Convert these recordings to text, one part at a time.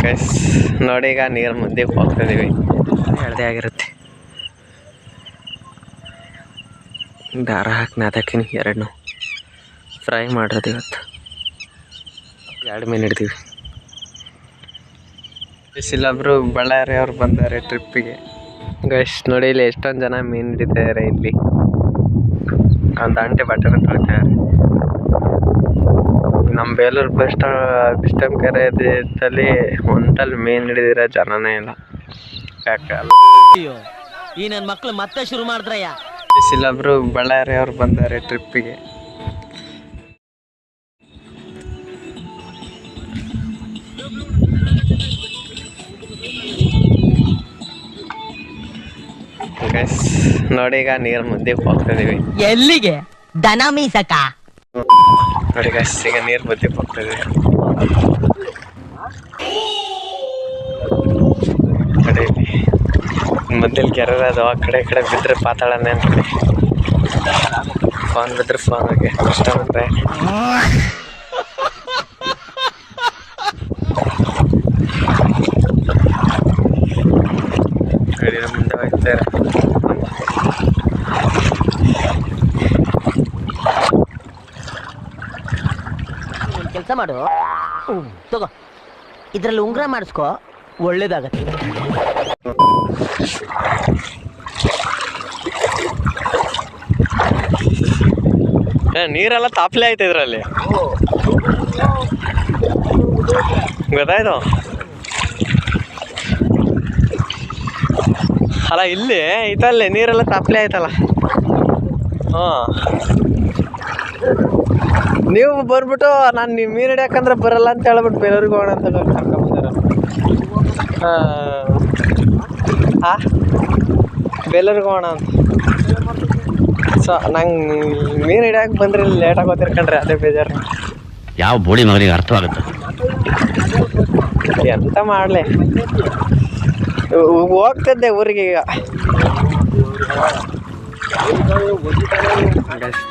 Guys ನೋಡಿ, ಈಗ ನೀರು ಮುಂದಕ್ಕೆ ಹೋಗ್ತಿದ್ದೀವಿ. ಹಳದಿ ಆಗಿರುತ್ತೆ. ದಾರ ಹಾಕಿ ನಾದಕ್ಕಿನಿ ಎರಡನ್ನೂ ಫ್ರೈ ಮಾಡೋದು. ಇವತ್ತು 2 ಮೀನು ಹಿಡ್ತೀವಿ. ಇಲ್ಲೊಬ್ರು ಬಳ್ಳಾರಿ ಅವ್ರು ಬಂದಾರೆ ಟ್ರಿಪ್ಪಿಗೆ. ಗೈಸ್ ನೋಡಿ, ಇಲ್ಲಿ ಎಷ್ಟೊಂದು ಜನ ಮೀನು ಹಿಡಿತಾರೆ. ಇಲ್ಲಿ ಒಂದು ಆಂಟಿ ಬಟ್ಟೆನ ತೊಳಿತಾರೆ. ನಮ್ಮ ಬೇಲೂರು ಬಿಸ್ಟಮ್ ಕೆರೆಯಲ್ಲಿ ಒಂದಲ್ಲಿ ಮೀನು ಹಿಡಿದಿರೋ ಜನನೇ ಇಲ್ಲ. ಯಾಕಲ್ಲ ಈ ನನ್ನ ಮಕ್ಳು ಮತ್ತೆ ಶುರು ಮಾಡಿದ್ರಯ್ಯ. ಇಲ್ಲೊಬ್ರು ಬಳ್ಳಾರಿ ಅವ್ರು ಬಂದಾರೆ ಟ್ರಿಪ್ಪಿಗೆ. ಗೈಸ್ ನೋಡಿ, ಈಗ ನೀರು ಮುಂದಕ್ಕೆ ಹೋಗ್ತಿದ್ದೀವಿ. ಎಲ್ಲಿಗೆ? ದನ ಮೀಸಕ. ನೋಡಿ ಗೈಸ್, ಈಗ ನೀರು ಮುಂದಕ್ಕೆ ಹೋಗ್ತಿದ್ದೀವಿ. ಮೊದಲು ಕೆರೆ ಅದು ಆ ಕಡೆ ಬಿದ್ದರೆ ಪಾತಾಳನೇ ಅನ್ಕೊಳ್ಳಿ. ಫೋನ್ ಬಿದ್ದರೆ ಫೋನ್ಗೆ ಕಷ್ಟ ಅಂದರೆ ಗಾಡಿನ ಮುಂದೆ ಹೋಗ್ತಾರೆ. ಕೆಲಸ ಮಾಡು, ತಗೋ, ಇದ್ರಲ್ಲಿ ಉಂಗ್ರ ಮಾಡಿಸ್ಕೊ, ಒಳ್ಳೇದಾಗತ್ತೆ. ನೀರೆಲ್ಲ ತಾಪ್ಲೆ ಆಯ್ತು ಇದರಲ್ಲಿ. ಗೊತ್ತಾಯ್ತು ಅಲ್ಲ, ಇಲ್ಲಿ ಐತಲ್ಲೇ ನೀರೆಲ್ಲ ತಾಪ್ಲೆ ಆಯ್ತಲ್ಲ. ಹಾಂ, ನೀವು ಬರ್ಬಿಟ್ಟು ನಾನು ನೀವು ಮೀನು ಹಿಡಿಯಾಕಂದ್ರೆ ಬರಲ್ಲ ಅಂತ ಹೇಳ್ಬಿಟ್ಟು ಬೇರೆಯವ್ರಿಗೆ ಹೋಗೋಣ ಅಂತ ಕರ್ಕೊಂಬಂದಾರ. ಹಾಂ, ಬೇಲೂರಿಗೆ ಹೋಗೋಣ ಅಂತ. ಸೊ ನಂಗೆ ಮೀನು ಹಿಡಿಯಕ್ಕೆ ಬಂದ್ರೆ ಲೇಟ್ ಆಗೋತಿರ್ ಕಣ್ರಿ, ಅದೇ ಬೇಜಾರು. ಯಾವ ಬೋಳಿ ಮಗನಿಗೆ ಅರ್ಥವಾಗುತ್ತೆ? ಎಂತ ಮಾಡಲಿ, ಹೋಗ್ತಿದ್ದೆ ಊರಿಗೆ. ಈಗ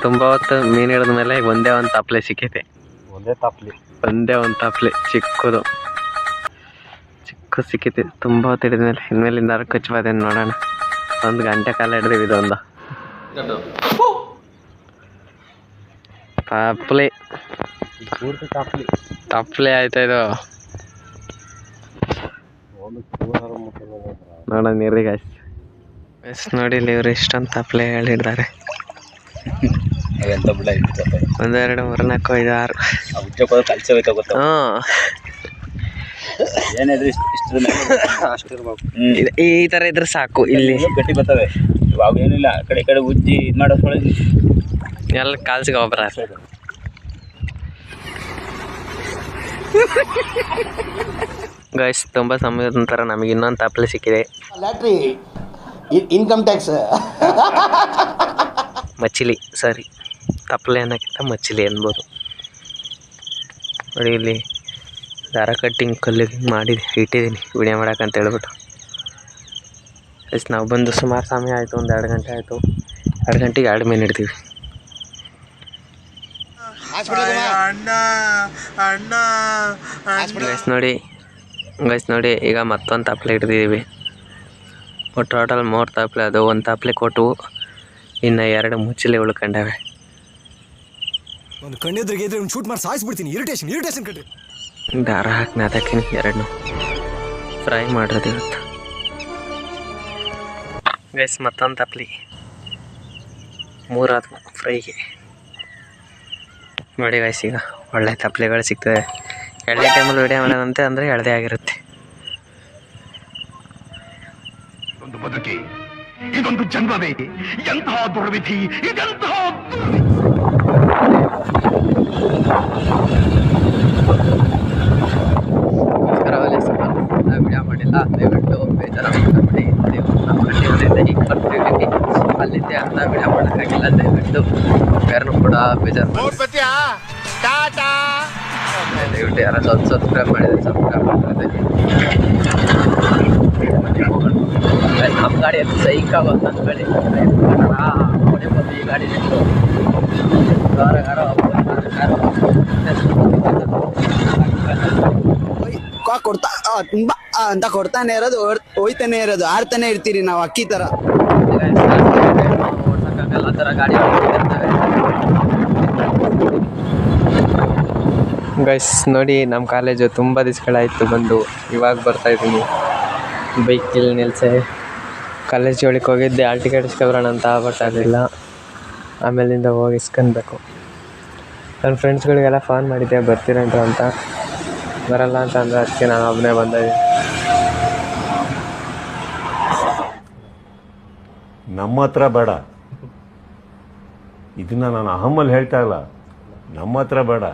ತುಂಬ ಹೊತ್ತು ಮೀನು ಹಿಡಿದ ಮೇಲೆ ಒಂದೇ ಒಂದು ತಪ್ಪಲೆ ಸಿಕ್ಕೈತೆ. ಒಂದೇ ಒಂದು ತಪ್ಪಲೆ ಚಿಕ್ಕದು ಸಿಕ್ಕೈತೆ. ತುಂಬ ಹೊತ್ತು ಹಿಡಿದ್ಮೇಲೆ ಇನ್ಮೇಲಿಂದ ಕಚ್ಚಬಾದೇನು ನೋಡೋಣ. 1 ಗಂಟೆ ಕಾಲ ಹಿಡಿದೀವಿ. ಇದೊಂದು ತಪ್ಪಲೆ ಆಯ್ತಾ ಇದು. ನೋಡೋಣ ನೀರಿ ಗಾಯ್ಸ್. ನೋಡಿ ಇಲ್ಲಿ ಇವ್ರು ಇಷ್ಟೊಂದು ತಪ್ಪಲೆ ಹಿಡಿದಾರೆ. 1 2 3 4 5 6. ಈ ತರ ಇದ್ರೆ ಸಾಕು. ಇಲ್ಲಿ ಗಟ್ಟಿ ಬರ್ತವೆ, ಏನಿಲ್ಲ. ಕಡೆ ಉಜ್ಜಿ ಇದು ಮಾಡೋ ಎಲ್ಲ ಕಾಲ್ಸಿಗೆ ಒಬ್ಬರ. ಗೈಸ್, ತುಂಬ ಸಮಯದ ನಂತರ ನಮಗೆ ಇನ್ನೊಂದು ತಪ್ಪಲೆ ಸಿಕ್ಕಿದೆ. ಇನ್ಕಮ್ ಟ್ಯಾಕ್ಸ್ ಮಚ್ಚಿಲಿ, ಸಾರಿ, ತಪ್ಪಲೆ ಅನ್ನೋಕ್ಕಿಂತ ಮಚ್ಚಿಲಿ ಅನ್ಬೋದು. ನೋಡಿ ಇಲ್ಲಿ ದಾರ ಕಟ್ಟಿಂಗ್ ಕಲ್ಲಿಗೆ ಇಟ್ಟಿದ್ದೀನಿ ವಿಡಿಯೋ ಮಾಡೋಕ್ಕಂತ ಹೇಳ್ಬಿಟ್ಟು. ನಾವು ಬಂದು ಸುಮಾರು ಸಮಯ ಆಯಿತು, ಒಂದು 2 ಗಂಟೆ ಆಯಿತು. 2 ಗಂಟೆಗೆ 2 ಮೀನು ಹಿಡ್ತೀವಿ. ಗೈಸ್ ನೋಡಿ, ಈಗ ಮತ್ತೊಂದು ತಪ್ಪಲೆ ಹಿಡ್ದಿದ್ದೀವಿ. ಟೋಟಲ್ 3 ತಪ್ಪಲೆ. ಅದು 1 ತಪ್ಪಲೆ ಕೊಟ್ಟು ಇನ್ನು 2 ಮುಚ್ಚಲೆ ಉಳ್ಕೊಂಡವೆ. ಒಂದು ಕಣ್ಣೆದ್ರಿಗೆ ಇದ್ರೆ ಒಂದು ಶೂಟ್ ಮಾಡಿ ಸಾಯಿಸ್ಬಿಡ್ತೀನಿ. ಇರಿಟೇಷನ್ ಕಟ್ರಿ. ದಾರ ಹಾಕಿ ನಾದಕ್ಕಿನಿ ಎರಡನ್ನೂ ಫ್ರೈ ಮಾಡೋದು. ಇವತ್ತು ಗೈಸ್ ಮತ್ತೊಂದು ತಪ್ಪಲಿ 3 ಆದ್ವು ಫ್ರೈಗೆ. ನೋಡಿ ಗೈಸ್, ಈಗ ಒಳ್ಳೆ ತಪ್ಪಲೆಗಳು ಸಿಗ್ತದೆ. ಎಳ್ಳೆ ಟೈಮಲ್ಲಿ ವಿಡಿಯೋ ಮಾಡೋದಂತೆ ಅಂದರೆ ಎಳ್ದೇ ಆಗಿರುತ್ತೆ. ಒಂದು ಬದುಕಿ, ಇದೊಂದು ಜನ್ಮವೇ, ಎಂತಹ ದುರ್ವಿಧಿ, ಇದೆಂತಹ ವಿಡಿಯೋ ಮಾಡಿಲ್ಲ, ದಯವಿಟ್ಟು ಬೇಜಾರಾಗಿ ಹೀಗೆ ಬರ್ತಿದ್ದೀವಿ ಅಲ್ಲಿದ್ದೆ ಅಂತ ವಿಡಿಯೋ ಮಾಡೋಕ್ಕಾಗಿಲ್ಲ. ದಯವಿಟ್ಟು ಯಾರನ್ನೂ ಕೂಡ ಬೇಜಾರು ದಯವಿಟ್ಟು ಯಾರು ಸಬ್ಸ್ಕ್ರೈಬ್ ಮಾಡಿದ್ರೆ ಸಬ್ಸ್ಕ್ರೈಬ್ ಮಾಡ್ತಾರೆ. ನಮ್ಮ ಗಾಡಿ ಅದು ಸೈಕಾಗೋದು. ನನ್ನ ಗಾಡಿ ಹೊಡಿಬೋದು. ಈ ಗಾಡಿ ಕೊಡ್ತಾ ತುಂಬಾ ಅಂತ ಕೊಡ್ತಾನೆ ಇರೋದು ಹೋಯ್ತಾನೆ ಇರೋದು ಆಡ್ತಾನೆ ಇರ್ತೀರಿ ನಾವು ಅಕ್ಕಿ ತರ. ಓಡ್ಸಕ್ಕಾಗಲ್ಲ ಆ ಥರ ಗಾಡಿ ಗೈಸ್ ನೋಡಿ, ನಮ್ಮ ಕಾಲೇಜು ತುಂಬ ದಿವ್ಸಗಳಾಯಿತು ಬಂದು, ಇವಾಗ ಬರ್ತಾಯಿದ್ದೀನಿ. ಬೈಕ್ ಇಲ್ಲಿ ನಿಲ್ಸೆ ಕಾಲೇಜ್ ಒಳಗೆ ಹೋಗಿದ್ದೆ, ಹಾಲ್ ಟಿಕೆಟ್ ಇಸ್ಕೊಬರೋಣ ಅಂತ, ಬಟ್ ಆಗಲಿಲ್ಲ. ಆಮೇಲಿಂದ ಹೋಗಿ ಇಸ್ಕೊಬೇಕು. ನನ್ನ ಫ್ರೆಂಡ್ಸ್ಗಳಿಗೆಲ್ಲ ಫೋನ್ ಮಾಡಿದ್ದೆ ಬರ್ತೀರಂತ ಅಂತ, ಬರಲ್ಲ ಅಂತ ಅಂದರೆ ಅದಕ್ಕೆ ನಾನು ಒಬ್ಬನೇ ಬಂದಿದ್ದೀನಿ. ನಮ್ಮ ಹತ್ರ ಬೇಡ, ಇದನ್ನ ನಾನು ಅಹಮಲ್ಲಿ ಹೇಳ್ತಾ ಇಲ್ಲ, ನಮ್ಮ ಹತ್ರ ಬೇಡ.